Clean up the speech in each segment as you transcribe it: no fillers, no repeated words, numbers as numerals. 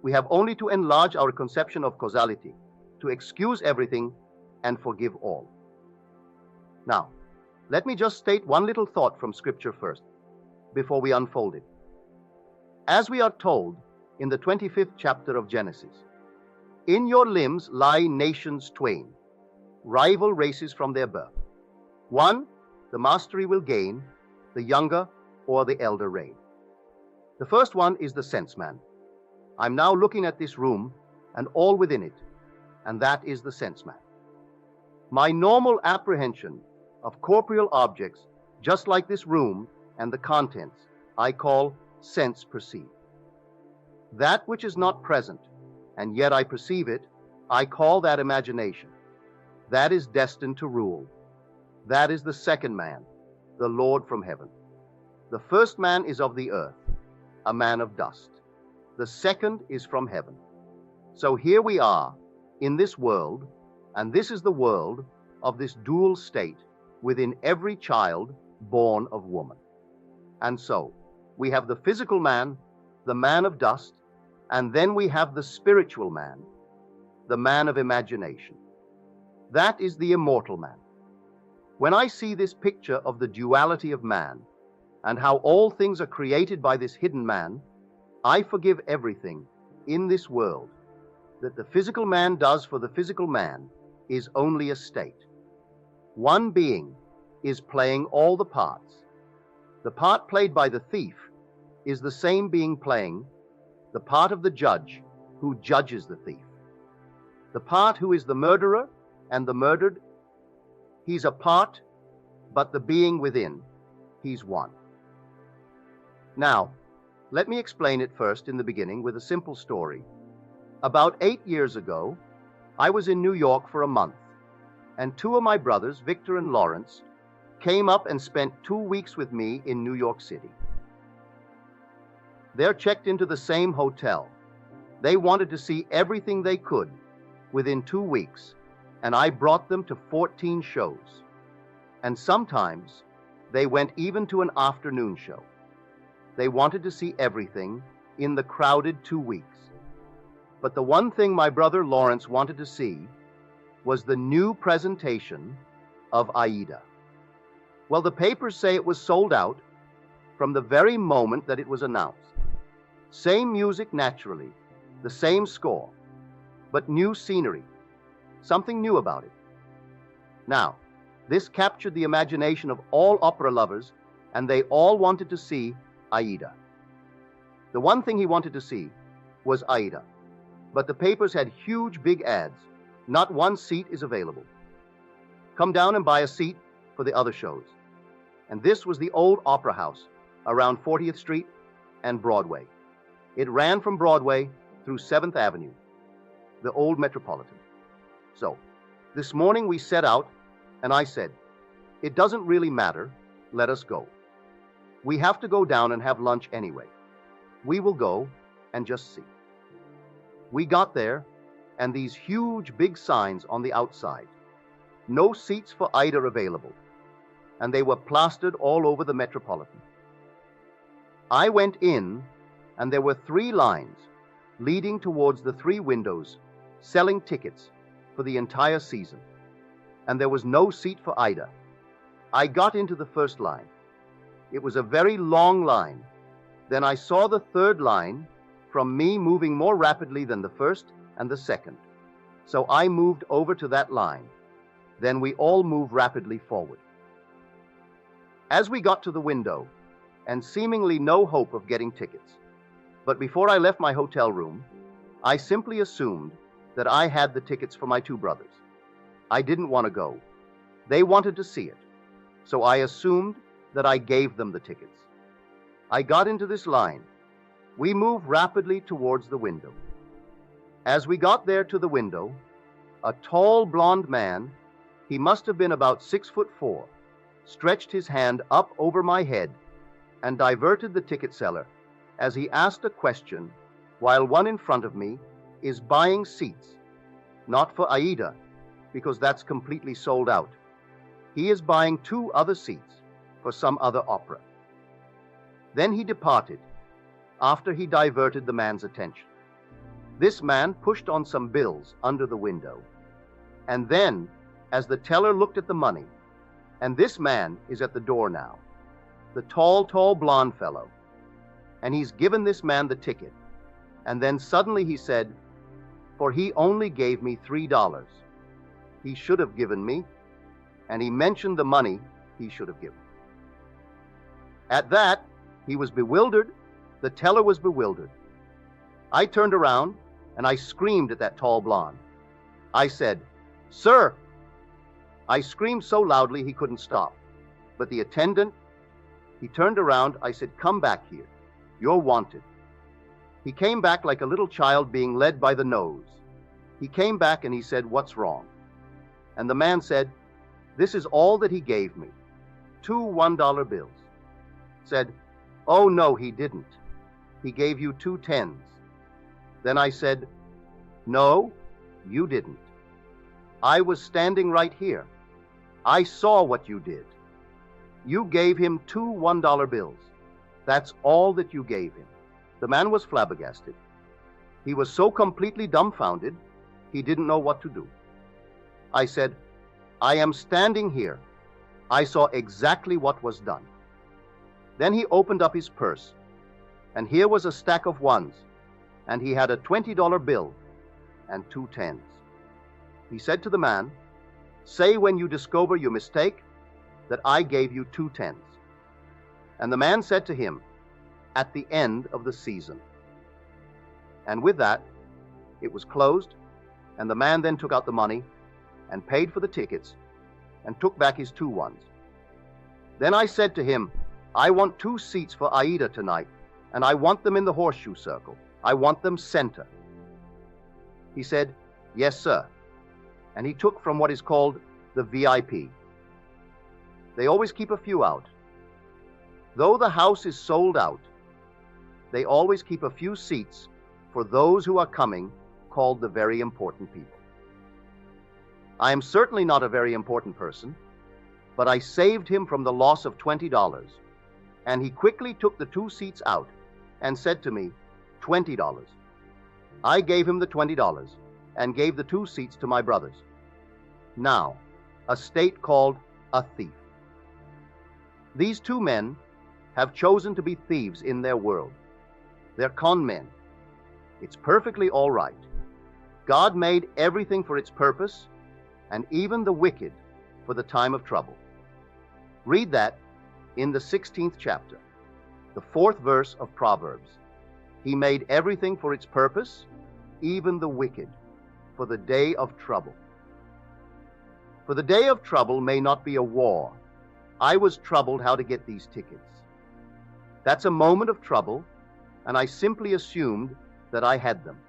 We have only to enlarge our conception of causality, to excuse everything and forgive all. Now, let me just state one little thought from Scripture first, before we unfold it. As we are told in the 25th chapter of Genesis, in your limbs lie nations twain, rival races from their birth. One, the mastery will gain, the younger or the elder reign. The first one is the sense man. I'm now looking at this room and all within it, and that is the sense man. My normal apprehension of corporeal objects, just like this room and the contents, I call sense perceived. That which is not present, and yet I perceive it, I call that imagination. That is destined to rule. That is the second man, the Lord from heaven. The first man is of the earth, a man of dust. The second is from heaven. So here we are in this world, and this is the world of this dual state within every child born of woman. And so we have the physical man, the man of dust, and then we have the spiritual man, the man of imagination. That is the immortal man. When I see this picture of the duality of man and how all things are created by this hidden man, I forgive everything in this world that the physical man does for the physical man is only a state. One being is playing all the parts. The part played by the thief is the same being playing the part of the judge who judges the thief. The part who is the murderer and the murdered, he's a part, but the being within, he's one. Now, let me explain it first in the beginning with a simple story. About 8 years ago, I was in New York for a month, and two of my brothers, Victor and Lawrence, came up and spent 2 weeks with me in New York City. They're checked into the same hotel. They wanted to see everything they could within 2 weeks, and I brought them to 14 shows. And sometimes they went even to an afternoon show. They wanted to see everything in the crowded 2 weeks. But the one thing my brother Lawrence wanted to see was the new presentation of Aida. Well, the papers say it was sold out from the very moment that it was announced. Same music naturally, the same score, but new scenery, something new about it. Now, this captured the imagination of all opera lovers, and they all wanted to see Aida. The one thing he wanted to see was Aida, but the papers had huge big ads. Not one seat is available. Come down and buy a seat for the other shows. And this was the old opera house around 40th Street and Broadway. It ran from Broadway through 7th Avenue, the old Metropolitan. So, this morning we set out, and I said, it doesn't really matter, let us go. We have to go down and have lunch anyway. We will go and just see. We got there, and these huge big signs on the outside. No seats for Aida available, and they were plastered all over the Metropolitan. I went in, and there were 3 lines leading towards the 3 windows selling tickets for the entire season, and there was no seat for Aida. I got into the first line. It was a very long line. Then I saw the 3rd line from me moving more rapidly than the first and the second. So I moved over to that line. Then we all moved rapidly forward. As we got to the window, and seemingly no hope of getting tickets, but before I left my hotel room, I simply assumed that I had the tickets for my 2 brothers. I didn't want to go. They wanted to see it, so I assumed that I gave them the tickets. I got into this line. We moved rapidly towards the window. As we got there to the window, a tall blond man, he must have been about 6'4", stretched his hand up over my head and diverted the ticket seller as he asked a question while one in front of me is buying seats, not for Aida, because that's completely sold out. He is buying 2 other seats for some other opera. Then he departed after he diverted the man's attention. This man pushed on some bills under the window. And then, as the teller looked at the money, and this man is at the door now, the tall blonde fellow, and he's given this man the ticket. And then suddenly he said, "For he only gave me $3. He should have given me," and he mentioned the money he should have given. At that, he was bewildered. The teller was bewildered. I turned around and I screamed at that tall blonde. I said, "Sir!" I screamed so loudly he couldn't stop. But the attendant, he turned around. I said, "Come back here. You're wanted." He came back like a little child being led by the nose. He came back and he said, "What's wrong?" And the man said, "This is all that he gave me. 2 $1 bills. Said, "Oh, no, he didn't. He gave you 2 10s. Then I said, "No, you didn't. I was standing right here. I saw what you did. You gave him 2 $1 bills. That's all that you gave him." The man was flabbergasted. He was so completely dumbfounded, he didn't know what to do. I said, "I am standing here. I saw exactly what was done." Then he opened up his purse, and here was a stack of ones, and he had a $20 bill and 2 10s. He said to the man, "Say when you discover your mistake that I gave you 2 10s. And the man said to him, "At the end of the season." And with that, it was closed, and the man then took out the money and paid for the tickets and took back his 2 ones. Then I said to him, "I want 2 seats for Aida tonight, and I want them in the horseshoe circle. I want them center." He said, "Yes, sir." And he took from what is called the VIP. They always keep a few out. Though the house is sold out, they always keep a few seats for those who are coming, called the very important people. I am certainly not a very important person, but I saved him from the loss of $20, and he quickly took the 2 seats out and said to me, $20. I gave him the $20 and gave the 2 seats to my brothers. Now, a state called a thief. These 2 men have chosen to be thieves in their world. They're con men. It's perfectly all right. God made everything for its purpose, and even the wicked for the time of trouble. Read that in the 16th chapter, the 4th verse of Proverbs. He made everything for its purpose, even the wicked, for the day of trouble. For the day of trouble may not be a war. I was troubled how to get these tickets. That's a moment of trouble, and I simply assumed that I had them.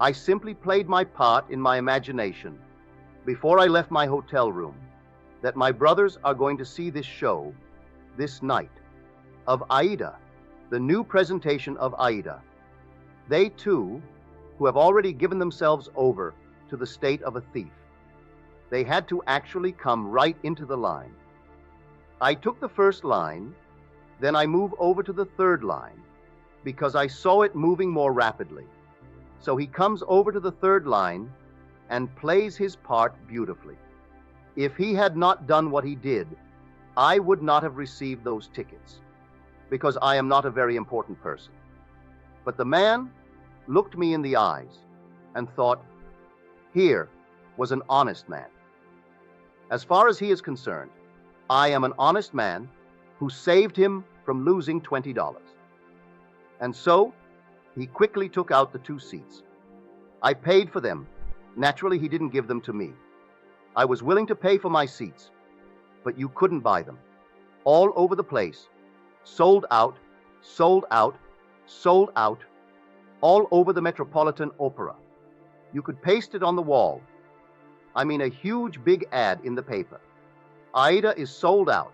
I simply played my part in my imagination before I left my hotel room, that my brothers are going to see this show this night of Aida, the new presentation of Aida. They too, who have already given themselves over to the state of a thief, they had to actually come right into the line. I took the first line, then I move over to the third line, because I saw it moving more rapidly. So he comes over to the third line and plays his part beautifully. If he had not done what he did, I would not have received those tickets, because I am not a very important person. But the man looked me in the eyes and thought, here was an honest man. As far as he is concerned, I am an honest man who saved him from losing $20. And so he quickly took out the 2 seats. I paid for them. Naturally, he didn't give them to me. I was willing to pay for my seats, but you couldn't buy them. All over the place. Sold out, sold out, sold out, all over the Metropolitan Opera. You could paste it on the wall. I mean, a huge big ad in the paper. Aida is sold out.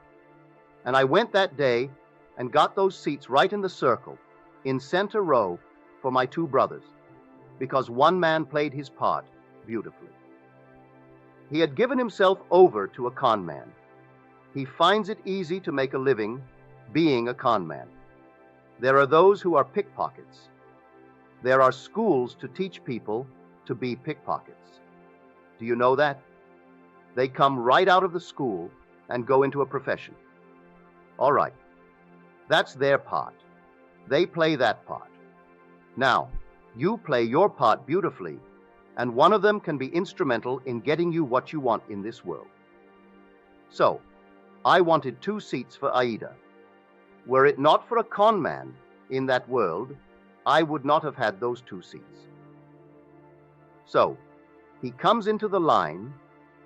And I went that day and got those seats right in the circle, in center row, for my 2 brothers, because one man played his part beautifully. He had given himself over to a con man. He finds it easy to make a living being a con man. There are those who are pickpockets. There are schools to teach people to be pickpockets. Do you know that? They come right out of the school and go into a profession. All right, that's their part. They play that part. Now, you play your part beautifully, and one of them can be instrumental in getting you what you want in this world. So, I wanted 2 seats for Aida. Were it not for a con man in that world, I would not have had those 2 seats. So, he comes into the line.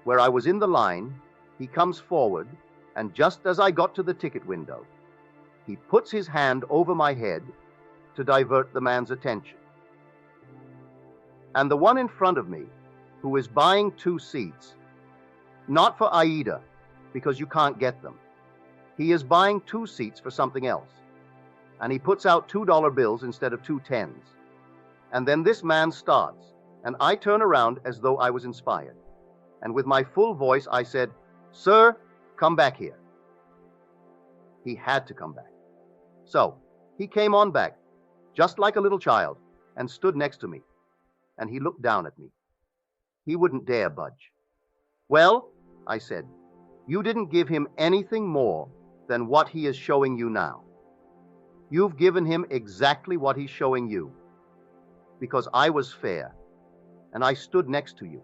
Where I was in the line, he comes forward, and just as I got to the ticket window, he puts his hand over my head to divert the man's attention. And the one in front of me, who is buying 2 seats, not for Aida, because you can't get them. He is buying 2 seats for something else. And he puts out $2 bills instead of 2 tens. And then this man starts, and I turn around as though I was inspired. And with my full voice, I said, "Sir, come back here." He had to come back. So he came on back, just like a little child, and stood next to me. And he looked down at me. He wouldn't dare budge. "Well," I said, "you didn't give him anything more than what he is showing you now. You've given him exactly what he's showing you, because I was fair, and I stood next to you.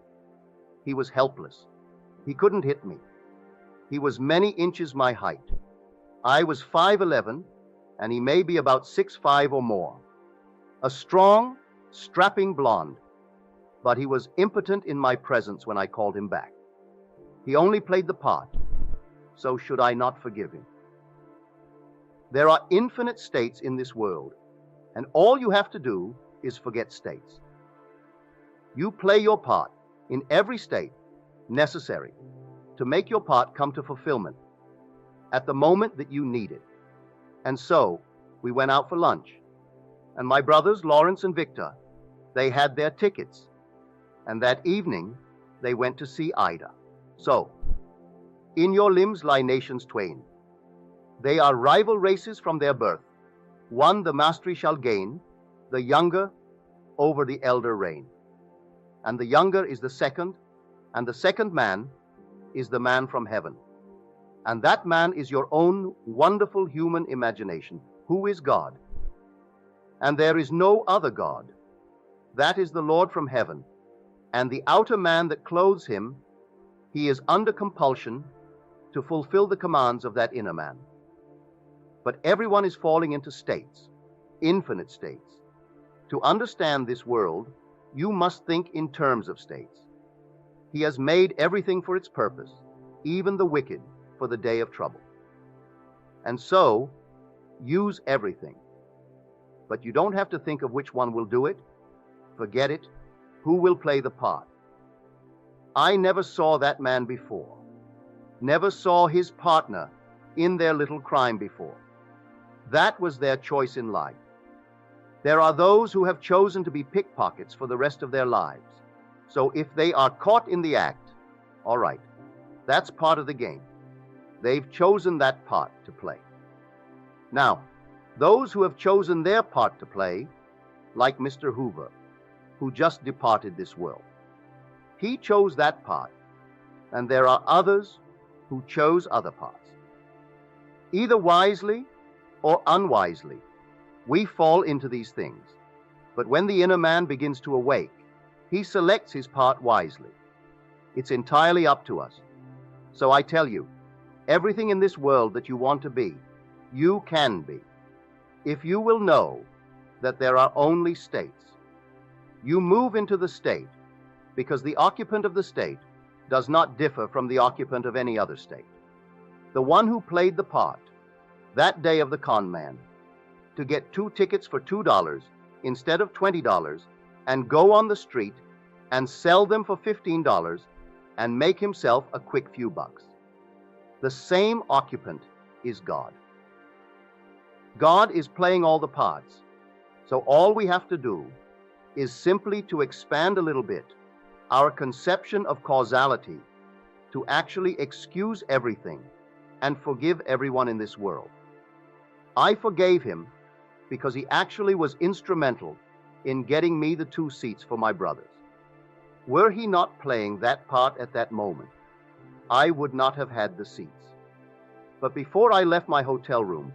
He was helpless. He couldn't hit me. He was many inches my height. I was 5'11", and he may be about 6'5" or more. A strong, strapping blonde, but he was impotent in my presence when I called him back. He only played the part, so should I not forgive him? There are infinite states in this world, and all you have to do is forget states. You play your part in every state necessary to make your part come to fulfillment at the moment that you need it. And so we went out for lunch, and my brothers, Lawrence and Victor, they had their tickets, and that evening they went to see Ida. So, in your limbs lie nations twain. They are rival races from their birth. One the mastery shall gain, the younger over the elder reign. And the younger is the second, and the second man is the man from heaven. And that man is your own wonderful human imagination, who is God. And there is no other God. That is the Lord from heaven. And the outer man that clothes him, he is under compulsion to fulfill the commands of that inner man. But everyone is falling into states, infinite states. To understand this world, you must think in terms of states. He has made everything for its purpose, even the wicked for the day of trouble. And so, use everything. But you don't have to think of which one will do it. Forget it. Who will play the part? I never saw that man before. Never saw his partner in their little crime before. That was their choice in life. There are those who have chosen to be pickpockets for the rest of their lives. So if they are caught in the act, all right, that's part of the game. They've chosen that part to play. Now, those who have chosen their part to play, like Mr. Hoover, who just departed this world, he chose that part, and there are others who chose other parts. Either wisely or unwisely, we fall into these things. But when the inner man begins to awake, he selects his part wisely. It's entirely up to us. So I tell you, everything in this world that you want to be, you can be. If you will know that there are only states, you move into the state because the occupant of the state does not differ from the occupant of any other state. The one who played the part that day of the con man to get 2 tickets for $2 instead of $20 and go on the street and sell them for $15 and make himself a quick few bucks. The same occupant is God. God is playing all the parts. So all we have to do is simply to expand a little bit our conception of causality to actually excuse everything and forgive everyone in this world. I forgave him because he actually was instrumental in getting me the 2 seats for my brothers. Were he not playing that part at that moment, I would not have had the seats. But before I left my hotel room,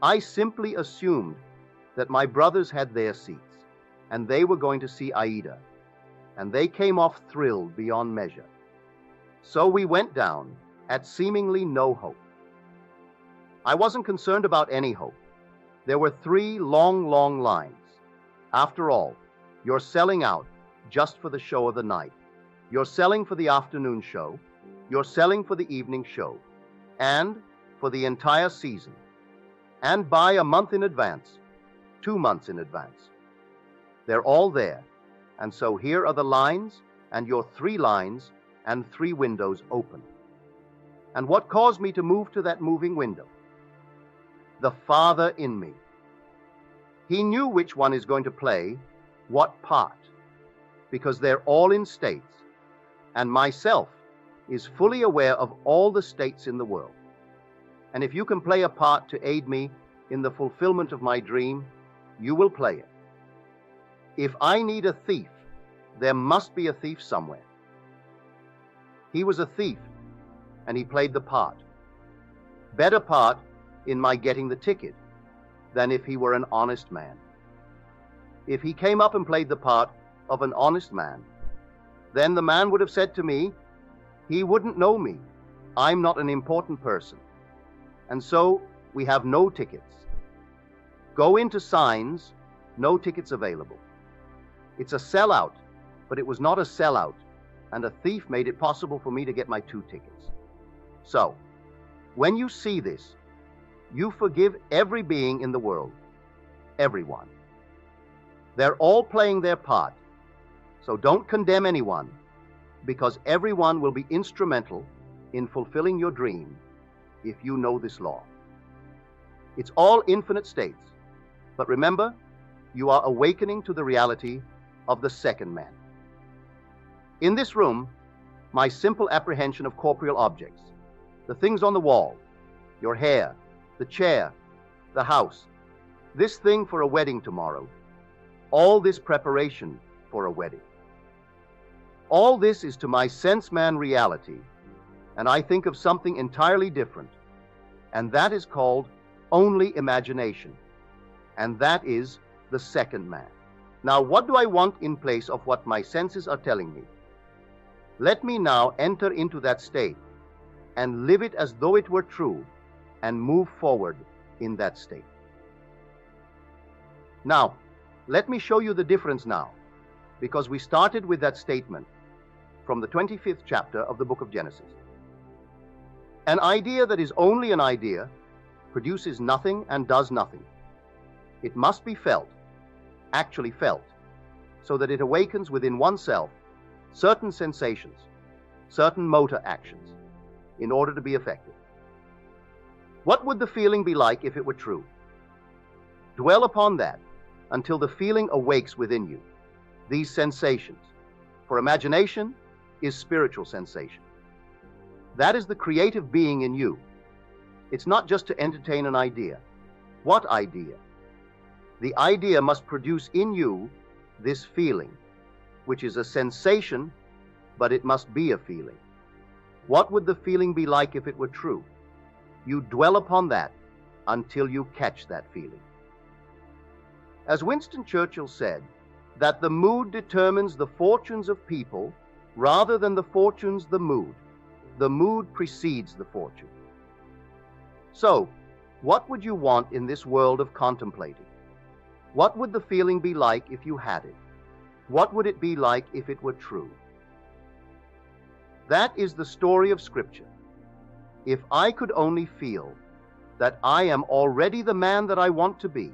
I simply assumed that my brothers had their seats, and they were going to see Aida, and they came off thrilled beyond measure. So we went down at seemingly no hope. I wasn't concerned about any hope. There were 3 long lines. After all, you're selling out just for the show of the night. You're selling for the afternoon show. You're selling for the evening show. And for the entire season. And by a month in advance, 2 months in advance. They're all there. And so here are the lines, and your 3 lines and 3 windows open. And what caused me to move to that moving window? The Father in me. He knew which one is going to play what part, because they're all in states, and myself is fully aware of all the states in the world. And if you can play a part to aid me in the fulfillment of my dream, you will play it. If I need a thief, there must be a thief somewhere. He was a thief, and he played the part. Better part in my getting the ticket than if he were an honest man. If he came up and played the part of an honest man, then the man would have said to me, he wouldn't know me. I'm not an important person. And so we have no tickets. Go into signs, no tickets available. It's a sellout, but it was not a sellout, and a thief made it possible for me to get my 2 tickets. So, when you see this, you forgive every being in the world, everyone. They're all playing their part, so don't condemn anyone, because everyone will be instrumental in fulfilling your dream if you know this law. It's all infinite states, but remember, you are awakening to the reality of the second man. In this room, my simple apprehension of corporeal objects, the things on the wall, your hair, the chair, the house, this thing for a wedding tomorrow, all this preparation for a wedding. All this is to my sense man reality, and I think of something entirely different, and that is called only imagination, and that is the second man. Now, what do I want in place of what my senses are telling me? Let me now enter into that state and live it as though it were true and move forward in that state. Now, let me show you the difference now, because we started with that statement from the 25th chapter of the book of Genesis. An idea that is only an idea produces nothing and does nothing. It must be felt, actually felt, so that it awakens within oneself certain sensations, certain motor actions, in order to be effective. What would the feeling be like if it were true? Dwell upon that until the feeling awakes within you, these sensations. For imagination is spiritual sensation. That is the creative being in you. It's not just to entertain an idea. What idea? The idea must produce in you this feeling, which is a sensation, but it must be a feeling. What would the feeling be like if it were true? You dwell upon that until you catch that feeling. As Winston Churchill said, that the mood determines the fortunes of people rather than the fortunes the mood. The mood precedes the fortune. So, what would you want in this world of contemplating? What would the feeling be like if you had it? What would it be like if it were true? That is the story of Scripture. If I could only feel that I am already the man that I want to be,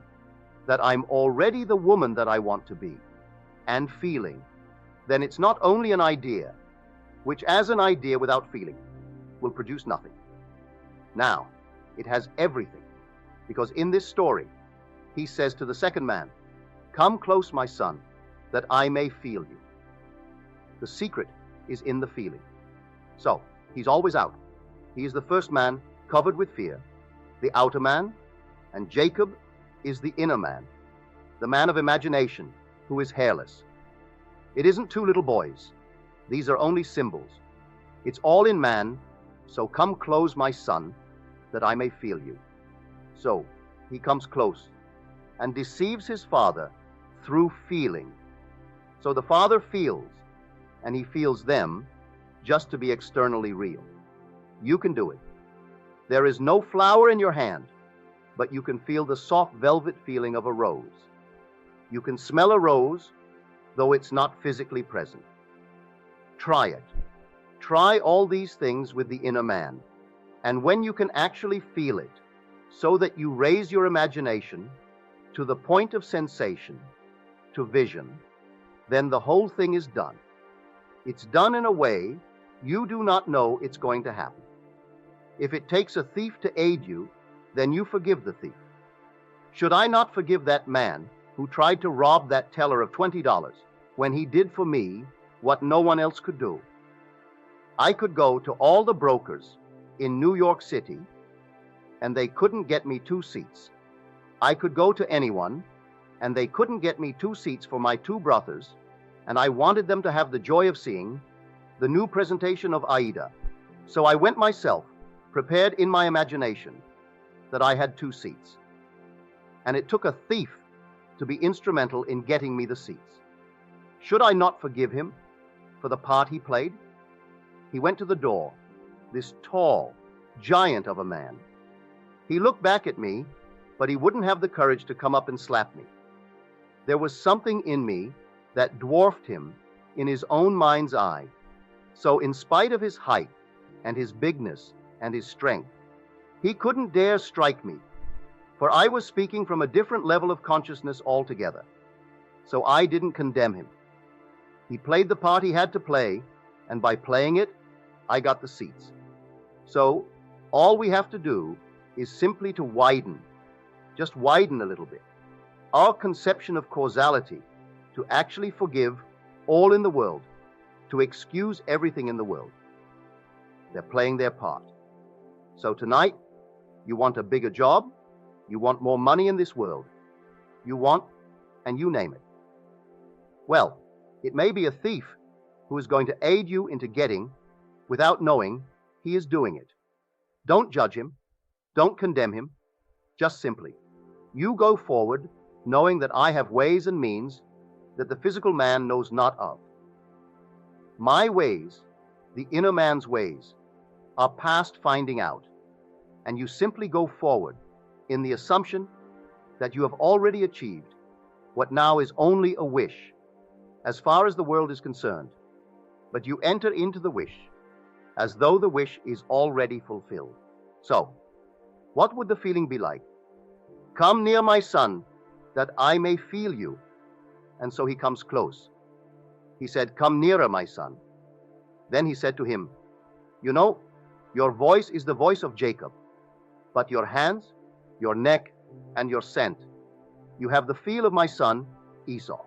that I'm already the woman that I want to be, and feeling, then it's not only an idea, which as an idea without feeling will produce nothing. Now, it has everything, because in this story, he says to the second man, "Come close, my son, that I may feel you." The secret is in the feeling. So, he's always out. He is the first man covered with fear, the outer man, and Jacob is the inner man. the man of imagination who is hairless. It isn't two little boys. These are only symbols. It's all in man, so come close, my son, that I may feel you. So he comes close and deceives his father through feeling. So the father feels, and he feels them just to be externally real. You can do it. There is no flower in your hand, but you can feel the soft velvet feeling of a rose. You can smell a rose, though it's not physically present. Try it. Try all these things with the inner man. And when you can actually feel it, so that you raise your imagination to the point of sensation, to vision, then the whole thing is done. It's done in a way you do not know it's going to happen. If it takes a thief to aid you, then you forgive the thief. Should I not forgive that man who tried to rob that teller of $20 when he did for me what no one else could do? I could go to all the brokers in New York City, and they couldn't get me 2 seats. I could go to anyone, and they couldn't get me 2 seats for my 2 brothers, and I wanted them to have the joy of seeing the new presentation of Aida. So I went myself, prepared in my imagination that I had 2 seats. And it took a thief to be instrumental in getting me the seats. Should I not forgive him for the part he played? He went to the door, this tall giant of a man. He looked back at me, but he wouldn't have the courage to come up and slap me. There was something in me that dwarfed him in his own mind's eye. So in spite of his height and his bigness and his strength, he couldn't dare strike me, for I was speaking from a different level of consciousness altogether. So I didn't condemn him. He played the part he had to play, and by playing it, I got the seats. So all we have to do is simply to widen, just widen a little bit, our conception of causality, to actually forgive all in the world, to excuse everything in the world. They're playing their part. So tonight, you want a bigger job, you want more money in this world, you want, and you name it. Well, it may be a thief who is going to aid you into getting, without knowing, he is doing it. Don't judge him, don't condemn him, just simply, you go forward knowing that I have ways and means that the physical man knows not of. My ways, the inner man's ways, are past finding out, and you simply go forward in the assumption that you have already achieved what now is only a wish, as far as the world is concerned, but you enter into the wish as though the wish is already fulfilled. So, what would the feeling be like? Come near, my son, that I may feel you. And so he comes close. He said, come nearer, my son. Then he said to him, you know, your voice is the voice of Jacob, but your hands, your neck, and your scent, you have the feel of my son, Esau.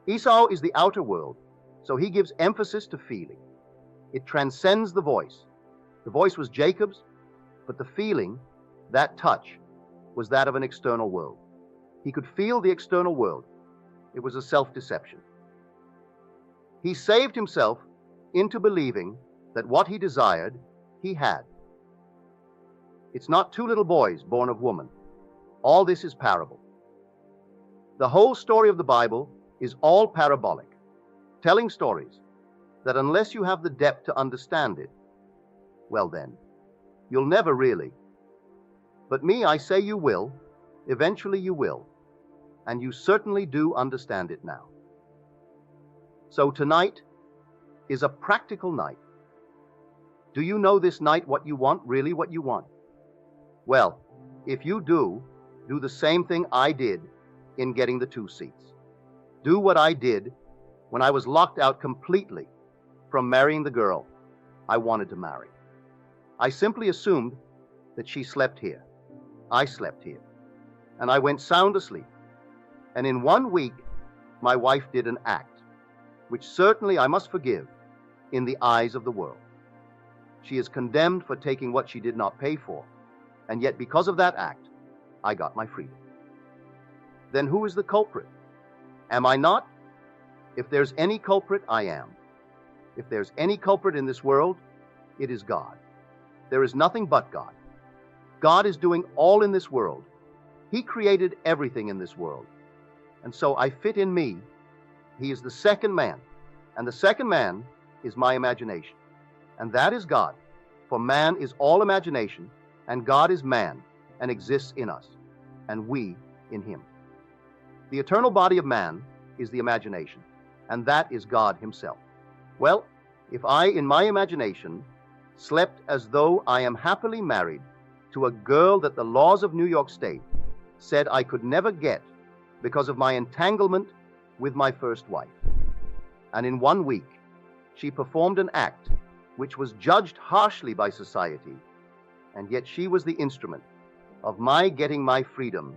Esau is the outer world, so he gives emphasis to feeling. It transcends the voice. The voice was Jacob's, but the feeling, that touch, was that of an external world. He could feel the external world. It was a self-deception. He saved himself into believing that what he desired, he had. It's not 2 little boys born of woman. All this is parable. The whole story of the Bible is all parabolic, telling stories that unless you have the depth to understand it, well then, you'll never really. But me, I say you will. Eventually you will. And you certainly do understand it now. So tonight is a practical night. Do you know this night what you want, really what you want? Well, if you do the same thing I did in getting the 2 seats. Do what I did when I was locked out completely from marrying the girl I wanted to marry. I simply assumed that she slept here. I slept here. And I went sound asleep. And in 1 week, my wife did an act, which certainly I must forgive in the eyes of the world. She is condemned for taking what she did not pay for. And yet because of that act, I got my freedom. then who is the culprit? Am I not? If there's any culprit, I am. If there's any culprit in this world, it is God. There is nothing but God. God is doing all in this world. He created everything in this world. And so I fit in me. He is the second man. And the second man is my imagination. And that is God. For man is all imagination, and God is man, and exists in us, and we in him. The eternal body of man is the imagination, and that is God himself. Well, if I, in my imagination, slept as though I am happily married to a girl that the laws of New York State said I could never get because of my entanglement with my first wife, and in 1 week she performed an act which was judged harshly by society, and yet she was the instrument of my getting my freedom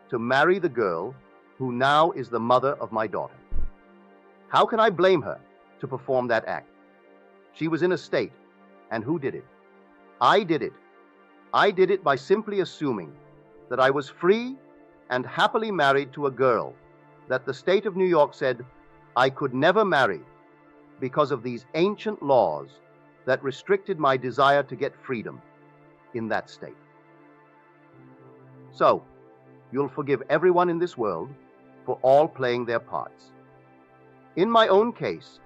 to marry the girl who now is the mother of my daughter. How can I blame her to perform that act? She was in a state, and who did it? I did it. I did it by simply assuming that I was free and happily married to a girl that the state of New York said I could never marry because of these ancient laws that restricted my desire to get freedom in that state. So, you'll forgive everyone in this world for all playing their parts. In my own case,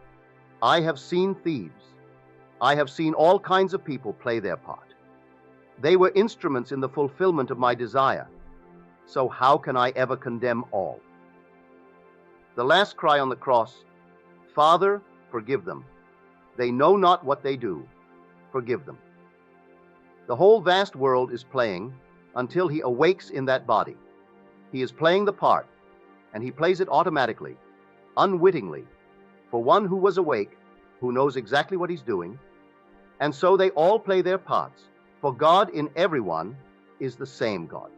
I have seen thieves. I have seen all kinds of people play their part. They were instruments in the fulfillment of my desire. So how can I ever condemn all? The last cry on the cross, Father, forgive them. They know not what they do. Forgive them. The whole vast world is playing until he awakes in that body. He is playing the part, and he plays it automatically, unwittingly, for one who was awake, who knows exactly what he's doing. And so they all play their parts, for God in everyone is the same God.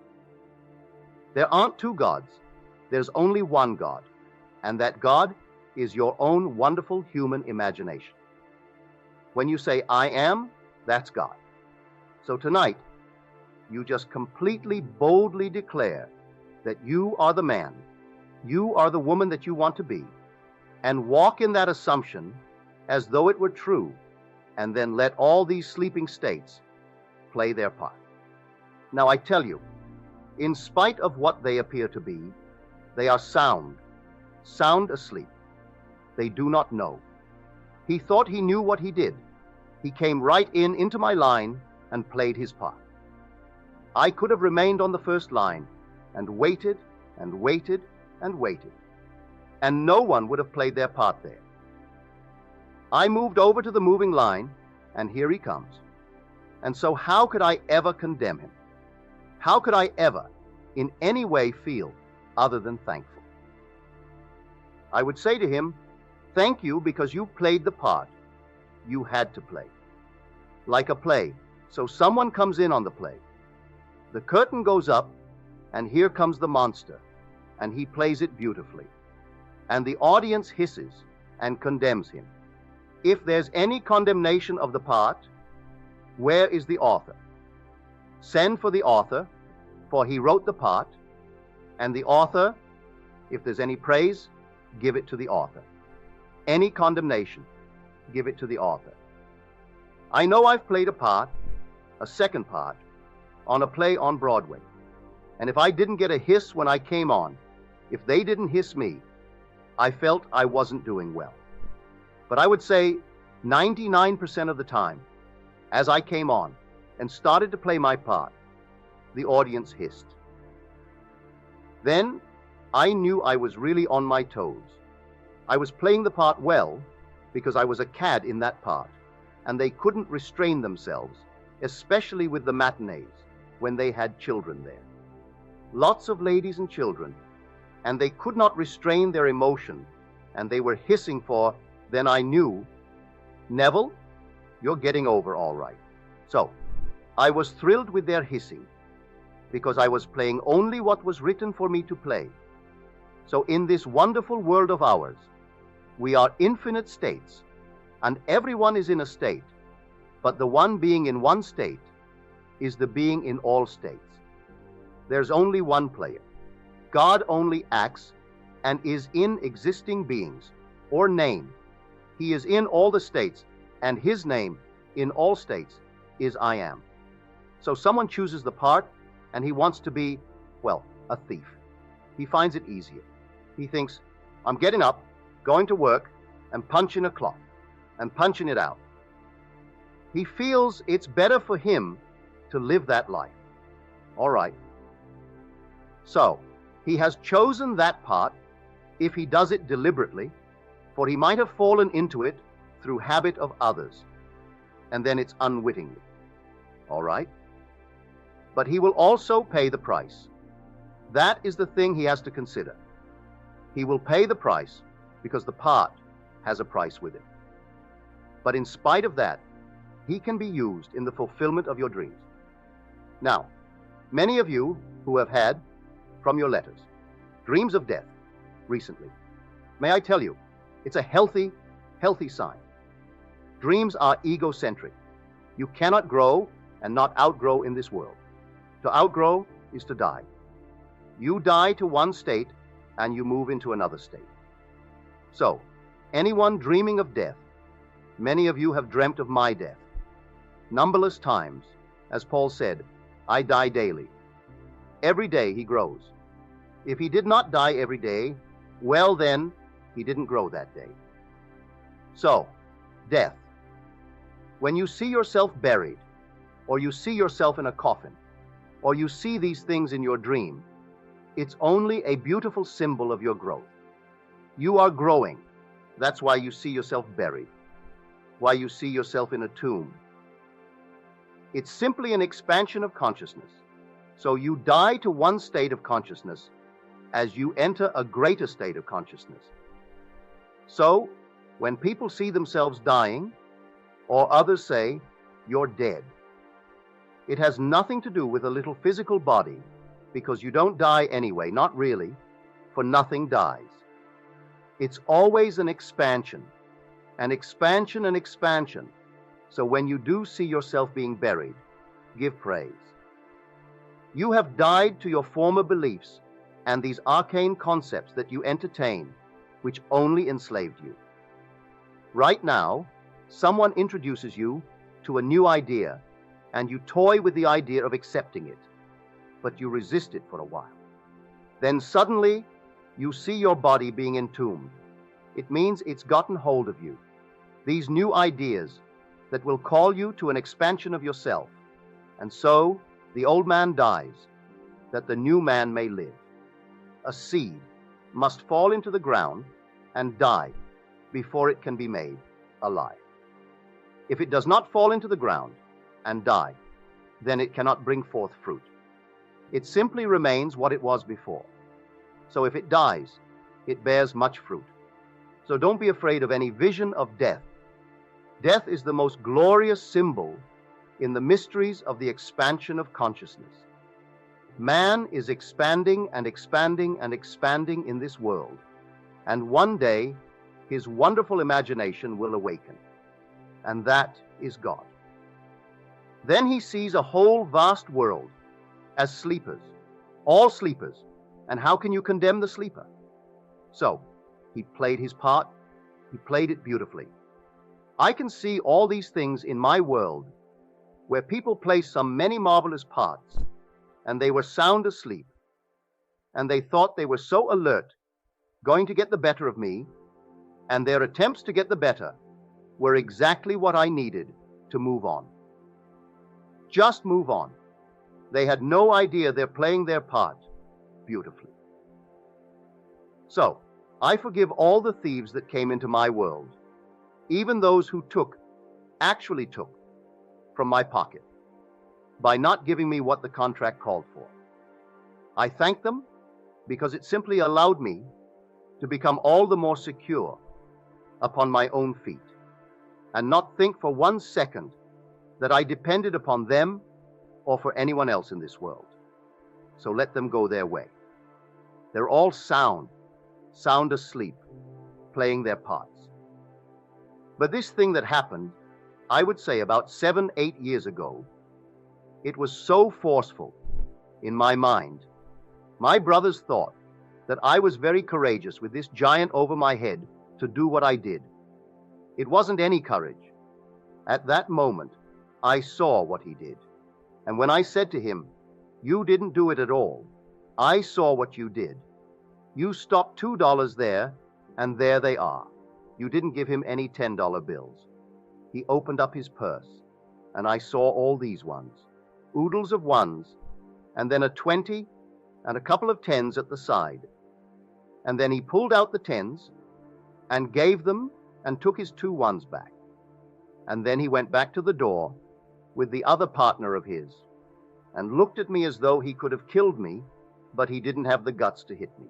There aren't two gods. There's only one God, and that God is your own wonderful human imagination. When you say, I am, that's God. So tonight, you just completely, boldly declare that you are the man, you are the woman that you want to be, and walk in that assumption as though it were true, and then let all these sleeping states play their part. Now I tell you, in spite of what they appear to be, they are sound asleep. They do not know. He thought he knew what he did. He came right into my line and played his part. I could have remained on the first line and waited and waited and waited, and no one would have played their part there. I moved over to the moving line, and here he comes. And so how could I ever condemn him? How could I ever, in any way, feel other than thankful? I would say to him, thank you because you played the part you had to play. Like a play, so someone comes in on the play. The curtain goes up, and here comes the monster, and he plays it beautifully. And the audience hisses and condemns him. If there's any condemnation of the part, where is the author? Send for the author, for he wrote the part, and the author, if there's any praise, give it to the author. Any condemnation, give it to the author. I know I've played a part, a second part, on a play on Broadway. And if I didn't get a hiss when I came on, if they didn't hiss me, I felt I wasn't doing well. But I would say 99% of the time, as I came on and started to play my part, the audience hissed. Then I knew I was really on my toes. I was playing the part well because I was a cad in that part, and they couldn't restrain themselves, especially with the matinees when they had children there. Lots of ladies and children, and they could not restrain their emotion, and they were hissing for, then I knew, Neville, you're getting over all right. So I was thrilled with their hissing because I was playing only what was written for me to play. So in this wonderful world of ours, we are infinite states, and everyone is in a state, but the one being in one state is the being in all states. There's only one player, God only acts and is in existing beings or name. He is in all the states, and his name in all states is I am. So someone chooses the part and he wants to be, well, a thief. He finds it easier. He thinks, I'm getting up, going to work, and punching a clock, and punching it out. He feels it's better for him to live that life. All right. So, he has chosen that part if he does it deliberately, for he might have fallen into it through habit of others, and then it's unwittingly. All right? But he will also pay the price. That is the thing he has to consider. He will pay the price because the part has a price with it. But in spite of that, he can be used in the fulfillment of your dreams. Now, many of you who have had, from your letters, dreams of death recently, may I tell you, it's a healthy sign. Dreams are egocentric. You cannot grow and not outgrow in this world. To outgrow is to die. You die to one state and you move into another state. So, anyone dreaming of death, many of you have dreamt of my death. Numberless times, as Paul said, I die daily. Every day he grows. If he did not die every day, well then, he didn't grow that day. So, death. When you see yourself buried, or you see yourself in a coffin, or you see these things in your dream, it's only a beautiful symbol of your growth. You are growing. That's why you see yourself buried, why you see yourself in a tomb. It's simply an expansion of consciousness. So you die to one state of consciousness as you enter a greater state of consciousness. So, when people see themselves dying, or others say, you're dead, it has nothing to do with a little physical body, because you don't die anyway, not really, for nothing dies. It's always an expansion, an expansion, an expansion. So when you do see yourself being buried, give praise. You have died to your former beliefs and these arcane concepts that you entertain, which only enslaved you. Right now, someone introduces you to a new idea, and you toy with the idea of accepting it, but you resist it for a while. Then suddenly, you see your body being entombed. It means it's gotten hold of you. These new ideas that will call you to an expansion of yourself. And so, the old man dies, that the new man may live. A seed must fall into the ground and die before it can be made alive. If it does not fall into the ground and die, then it cannot bring forth fruit. It simply remains what it was before. So if it dies, it bears much fruit. So don't be afraid of any vision of death. Death is the most glorious symbol in the mysteries of the expansion of consciousness. Man is expanding and expanding and expanding in this world, and one day his wonderful imagination will awaken, and that is God. Then he sees a whole vast world as sleepers, all sleepers, and how can you condemn the sleeper? So, he played his part, he played it beautifully. I can see all these things in my world where people play some many marvelous parts, and they were sound asleep, and they thought they were so alert, going to get the better of me, and their attempts to get the better were exactly what I needed to move on. Just move on. They had no idea they're playing their part beautifully. So, I forgive all the thieves that came into my world, even those who actually took, from my pocket, by not giving me what the contract called for. I thank them because it simply allowed me to become all the more secure upon my own feet, and not think for 1 second that I depended upon them or for anyone else in this world. So let them go their way. They're all sound asleep, playing their parts. But this thing that happened, I would say about 7-8 years ago, it was so forceful in my mind. My brothers thought that I was very courageous with this giant over my head to do what I did. It wasn't any courage. At that moment, I saw what he did. And when I said to him, "You didn't do it at all. I saw what you did. You stopped $2 there, and there they are." You didn't give him any $10 bills. He opened up his purse, and I saw all these ones, oodles of ones, and then a 20 and a couple of 10s at the side. And then he pulled out the 10s and gave them and took his 2 ones back. And then he went back to the door with the other partner of his and looked at me as though he could have killed me, but he didn't have the guts to hit me.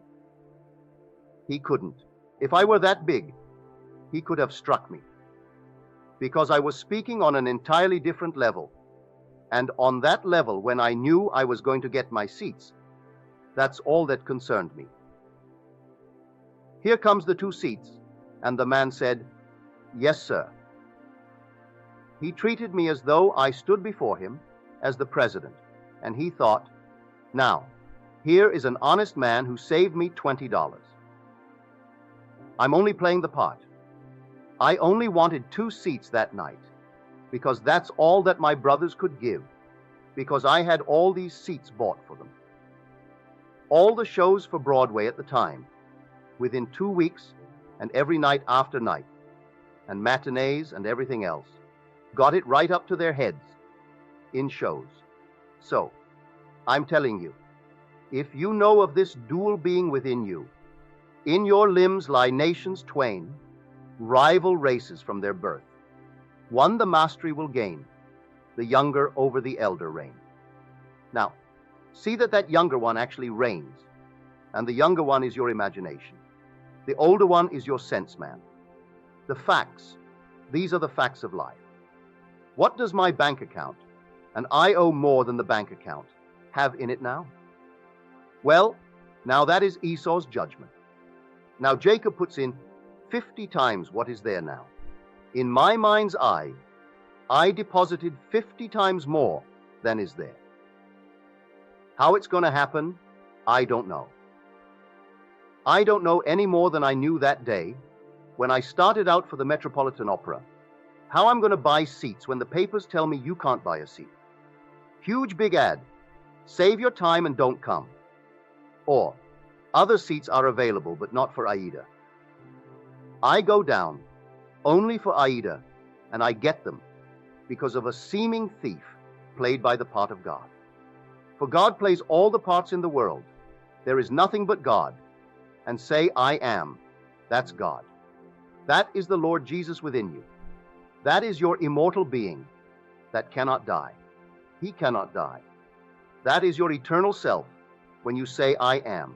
He couldn't. If I were that big, he could have struck me, because I was speaking on an entirely different level. And on that level, when I knew I was going to get my seats, that's all that concerned me. "Here comes the 2 seats." And the man said, "Yes, sir." He treated me as though I stood before him as the president, and he thought, "Now, here is an honest man who saved me $20. I'm only playing the part. I only wanted 2 seats that night, because that's all that my brothers could give, because I had all these seats bought for them. All the shows for Broadway at the time, within 2 weeks, and every night after night, and matinees and everything else, got it right up to their heads in shows. So, I'm telling you, if you know of this dual being within you, in your limbs lie nations twain, rival races from their birth. One the mastery will gain, the younger over the elder reign. Now, see that younger one actually reigns, and the younger one is your imagination. The older one is your sense man. The facts, these are the facts of life. What does my bank account, and I owe more than the bank account, have in it now? Well, now that is Esau's judgment. Now Jacob puts in 50 times what is there now. In my mind's eye, I deposited 50 times more than is there. How it's going to happen, I don't know. I don't know any more than I knew that day when I started out for the Metropolitan Opera, how I'm going to buy seats when the papers tell me you can't buy a seat. Huge big ad, save your time and don't come. Or, other seats are available but not for Aida. I go down only for Aida, and I get them because of a seeming thief played by the part of God. For God plays all the parts in the world. There is nothing but God. And say, "I am." That's God. That is the Lord Jesus within you. That is your immortal being that cannot die. He cannot die. That is your eternal self when you say, "I am."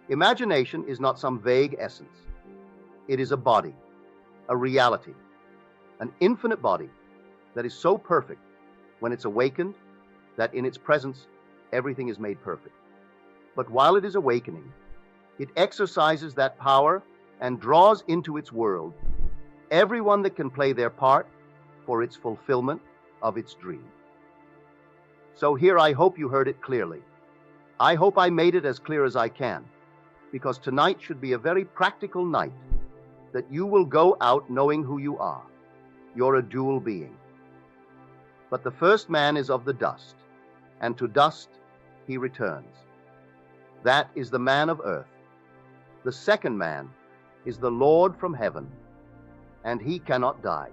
Imagination is not some vague essence. It is a body, a reality, an infinite body that is so perfect when it's awakened that in its presence everything is made perfect. But while it is awakening, it exercises that power and draws into its world everyone that can play their part for its fulfillment of its dream. So here I hope you heard it clearly. I hope I made it as clear as I can, because tonight should be a very practical night, that you will go out knowing who you are. You're a dual being. But the first man is of the dust, and to dust he returns. That is the man of earth. The second man is the Lord from heaven, and he cannot die.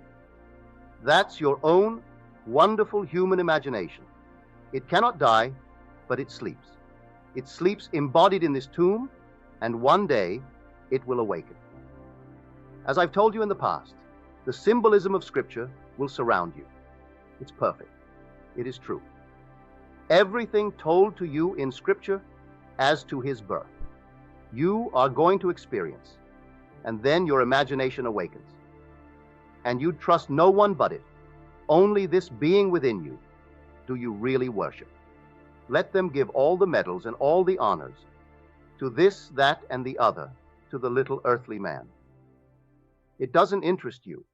That's your own wonderful human imagination. It cannot die, but it sleeps. It sleeps embodied in this tomb, and one day it will awaken. As I've told you in the past, the symbolism of Scripture will surround you. It's perfect. It is true. Everything told to you in Scripture as to his birth, you are going to experience, and then your imagination awakens. And you trust no one but it, only this being within you, do you really worship. Let them give all the medals and all the honors to this, that, and the other, to the little earthly man. It doesn't interest you